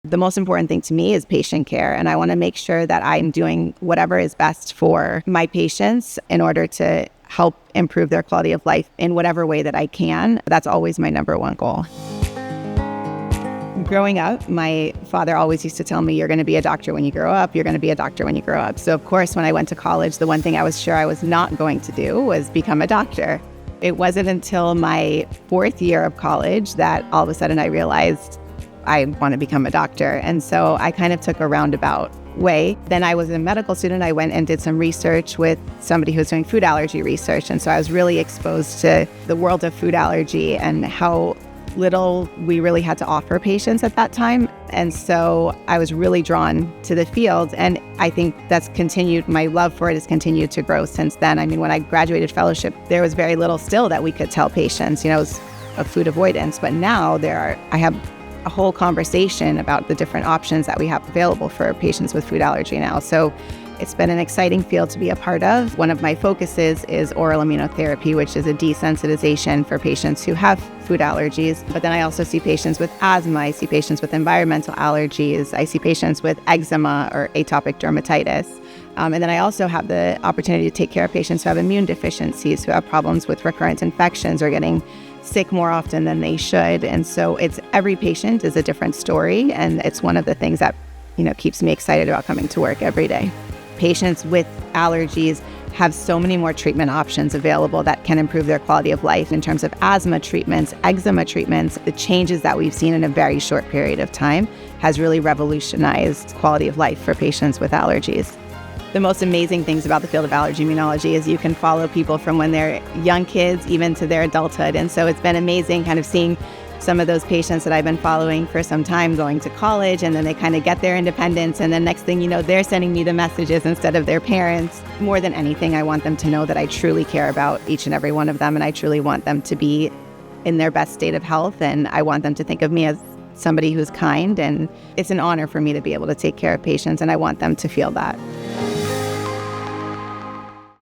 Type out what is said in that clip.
The most important thing to me is patient care, and I want to make sure that I'm doing whatever is best for my patients in order to help improve their quality of life in whatever way that I can. That's always my number one goal. Growing up, my father always used to tell me, you're going to be a doctor when you grow up, you're going to be a doctor when you grow up. So of course, when I went to college, the one thing I was sure I was not going to do was become a doctor. It wasn't until my 4th year of college that all of a sudden I realized I want to become a doctor. And so I kind of took a roundabout way. Then I was a medical student. I went and did some research with somebody who was doing food allergy research. And so I was really exposed to the world of food allergy and how little we really had to offer patients at that time. And so I was really drawn to the field. And I think that's continued, my love for it has continued to grow since then. I mean, when I graduated fellowship, there was very little still that we could tell patients, it was of food avoidance. But now I have a whole conversation about the different options that we have available for patients with food allergy now. So it's been an exciting field to be a part of. One of my focuses is oral immunotherapy, which is a desensitization for patients who have food allergies. But then I also see patients with asthma, I see patients with environmental allergies, I see patients with eczema or atopic dermatitis. And then I also have the opportunity to take care of patients who have immune deficiencies, who have problems with recurrent infections or getting sick more often than they should. And so every patient is a different story. And it's one of the things that, keeps me excited about coming to work every day. Patients with allergies have so many more treatment options available that can improve their quality of life in terms of asthma treatments, eczema treatments. The changes that we've seen in a very short period of time has really revolutionized quality of life for patients with allergies. The most amazing things about the field of allergy immunology is you can follow people from when they're young kids even to their adulthood. And so it's been amazing kind of seeing some of those patients that I've been following for some time going to college, and then they kind of get their independence, and then next thing you know, they're sending me the messages instead of their parents. More than anything, I want them to know that I truly care about each and every one of them, and I truly want them to be in their best state of health, and I want them to think of me as somebody who's kind, and it's an honor for me to be able to take care of patients, and I want them to feel that.